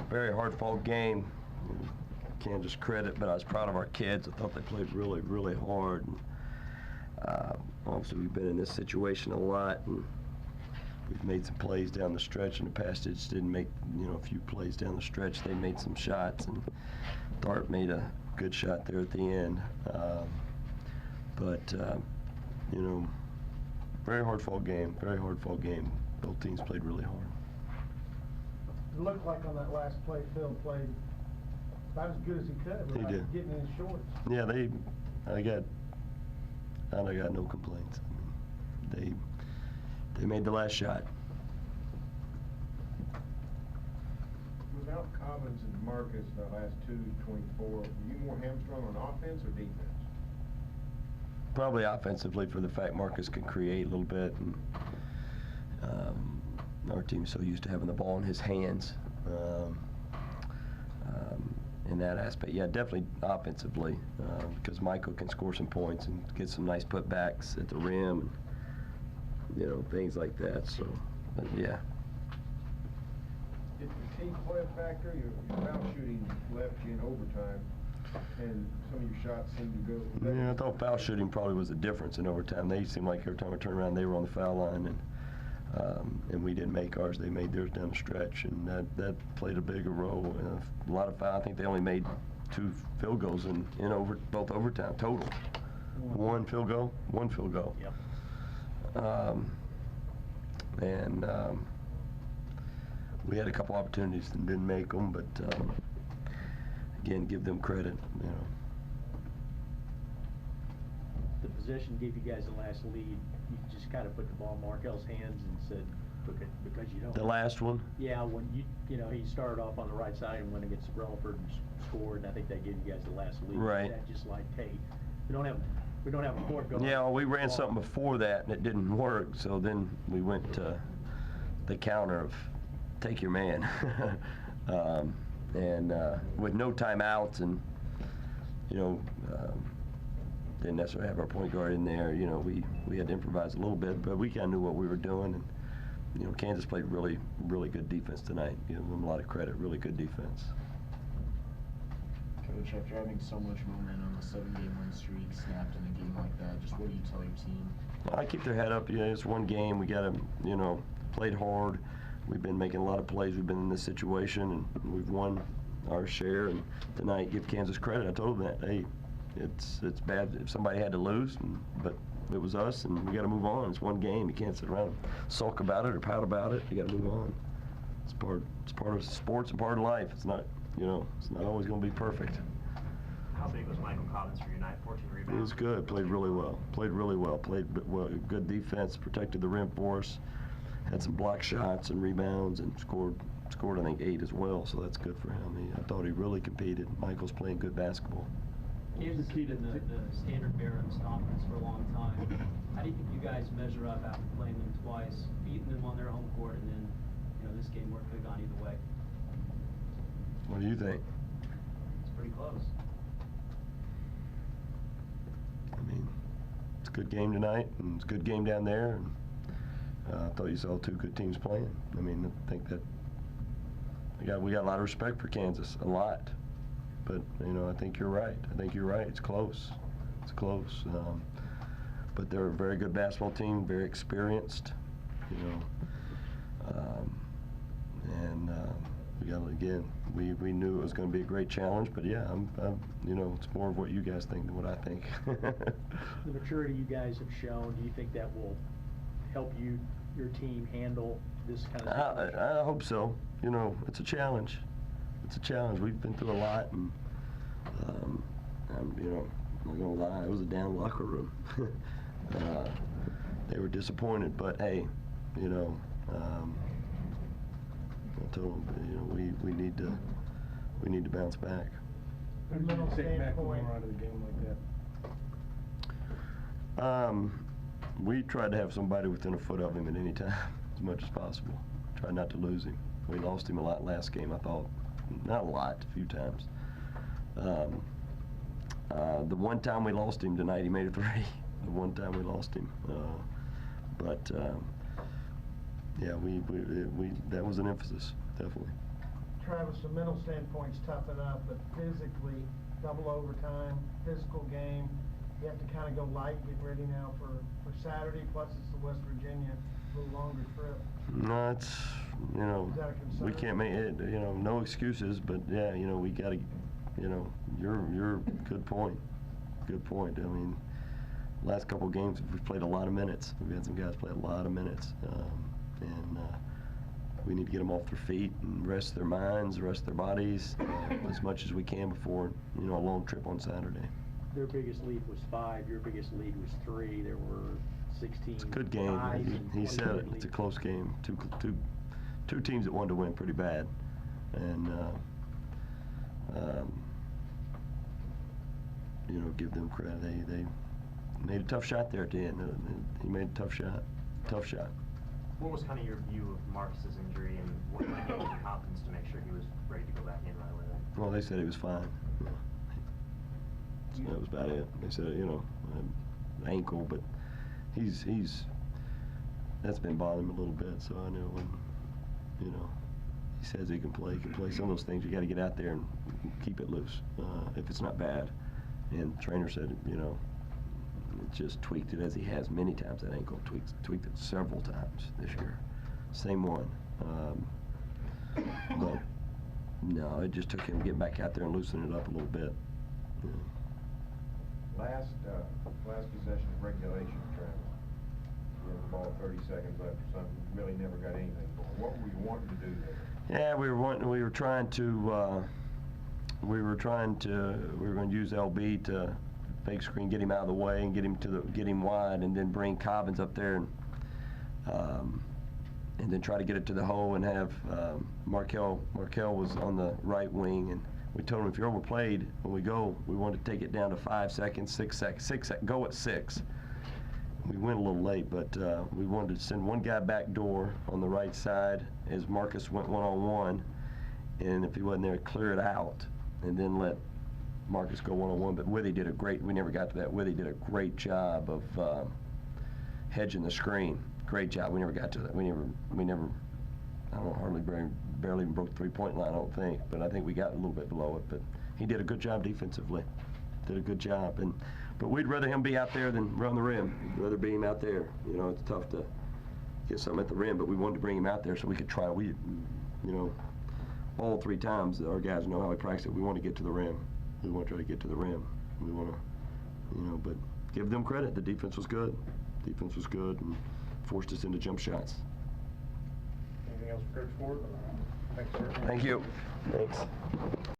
Very hard-fought game. Kansas credit, but I was proud of our kids. I thought they played really, really hard. And, obviously, we've been in this situation a lot, and we've made some plays down the stretch. In the past, it just didn't make, a few plays down the stretch. They made some shots, and Dart made a good shot there at the end. Very hard-fought game. Very hard-fought game. Both teams played really hard. It looked like on that last play, Phil played about as good as he could. He did. Getting in his shorts. Yeah, I got no complaints. I mean, they made the last shot. Without Cobbins and Marcus the last 2-24, were you more hamstrung on offense or defense? Probably offensively, for the fact Marcus can create a little bit, and our team's so used to having the ball in his hands. In that aspect, yeah, definitely offensively, because Michael can score some points and get some nice putbacks at the rim, and things like that. So, but yeah. Did the team play a factor? Your foul shooting left you in overtime, and some of your shots seemed to go. Yeah, I thought foul shooting probably was the difference in overtime. They seemed like every time I turned around, they were on the foul line, and we didn't make ours. They made theirs down the stretch, and that played a bigger role. A lot of foul. I think they only made 2 field goals in both overtime total. One field goal. Yep. We had a couple opportunities and didn't make them, but again, give them credit. The possession gave you guys the last lead. You just kind of put the ball in Markel's hands and said, because you don't. The last one? Yeah, when he started off on the right side and went against Relaford and scored, and I think that gave you guys the last lead. Right. That just like, hey, we don't have a court going. Yeah, well, we ran something before that and it didn't work, so then we went to the counter of take your man. With no timeouts and, didn't necessarily have our point guard in there. We had to improvise a little bit, but we kind of knew what we were doing. And Kansas played really, really good defense tonight. Give them a lot of credit. Really good defense. Coach, after having so much momentum, a 7-game win streak snapped in a game like that, just what do you tell your team? I keep their head up. It's one game. We got to, played hard. We've been making a lot of plays. We've been in this situation, and we've won our share. And tonight, give Kansas credit. I told them that. Hey, it's bad if somebody had to lose, but it was us, and we got to move on. It's one game. You can't sit around and sulk about it or pout about it. You got to move on. It's part of sports and part of life. It's not, it's not always going to be perfect. How big was Michael Cobbins for your night? 14 rebounds. He was good. Played really well. Played well. Good defense. Protected the rim for us. Had some block shots and rebounds, and scored I think 8 as well. So that's good for him. I thought he really competed. Michael's playing good basketball. Kansas City been the standard bearer of this conference for a long time. How do you think you guys measure up after playing them twice, beating them on their home court, and then this game could have gone either way? What do you think? It's pretty close. I mean, it's a good game tonight, and it's a good game down there. And, I thought you saw 2 good teams playing. I mean, I think that we got a lot of respect for Kansas, a lot. But I think you're right. It's close. It's close. But they're a very good basketball team, very experienced. We knew it was going to be a great challenge. But yeah, it's more of what you guys think than what I think. The maturity you guys have shown, do you think that will help your team handle this kind of situation? I hope so. It's a challenge. We've been through a lot, and I'm not gonna lie, it was a down locker room. They were disappointed, but hey, I told them, we need to bounce back. Good little standpoint out of the game like that. We tried to have somebody within a foot of him at any time, as much as possible. Tried not to lose him. We lost him a lot last game, I thought. Not a lot, a few times. The one time we lost him tonight, he made a 3. The one time we lost him. Yeah, that was an emphasis, definitely. Travis, from mental standpoint's tough enough, but physically, double overtime, physical game, you have to kind of go light, get ready now for Saturday, plus it's the West Virginia, a little longer trip. No, it's, you know, Is that a concern? we can't make it, you know, no excuses, but yeah, you know, we gotta, you know, you're good point. Good point. I mean, last couple of games, we've played a lot of minutes. We've had some guys play a lot of minutes. And we need to get them off their feet and rest their minds, rest their bodies as much as we can before, you know, a long trip on Saturday. Their biggest lead was 5, your biggest lead was 3, there were 16. It's a good game. ties and He said 23 it. It's a leads. close game. Two teams that wanted to win pretty bad. And, you know, give them credit. They made a tough shot there at the end. He made a tough shot. Tough shot. What was kind of your view of Marcus's injury, and what might give you confidence to make sure he was ready to go back in right away then? Well, they said he was fine. Yeah. So that was about it. They said, you know, ankle, but he's that's been bothering him a little bit. So I know when, you know, he says he can play. He can play. Some of those things you got to get out there and keep it loose if it's not bad. And the trainer said, you know, it just tweaked it as he has many times. That ankle tweaked it several times this year. Same one. But no, it just took him getting back out there and loosening it up a little bit. Yeah. Last possession of regulation, Travis. You had the ball 30 seconds left or something, you really never got anything for it. What were you wanting to do there? Yeah, we were trying to use LB to fake screen, get him out of the way, and get him wide, and then bring Cobbins up there, and then try to get it to the hole and have Markel was on the right wing, and we told him if you're overplayed when we go, we want to take it down to 5 seconds, 6 seconds, go at 6. We went a little late, but we wanted to send one guy back door on the right side as Marcus went one-on-one, and if he wasn't there, clear it out, and then let Marcus go one-on-one. But Withy did we never got to that. Withy did a great job of hedging the screen. Great job. We never got to that. We never, I don't know, barely even broke the three-point line, I don't think, but I think we got a little bit below it. But he did a good job defensively. Did a good job. But we'd rather him be out there than run the rim. We'd rather be him out there. You know, it's tough to get something at the rim, but we wanted to bring him out there so we could try. You know, all 3 times our guys know how we practice it. We want to get to the rim. We want to try to get to the rim. We want to, you know, but give them credit. The defense was good. Defense was good and forced us into jump shots. Anything else for Coach Ford? Thanks, sir. Thank you. Thanks.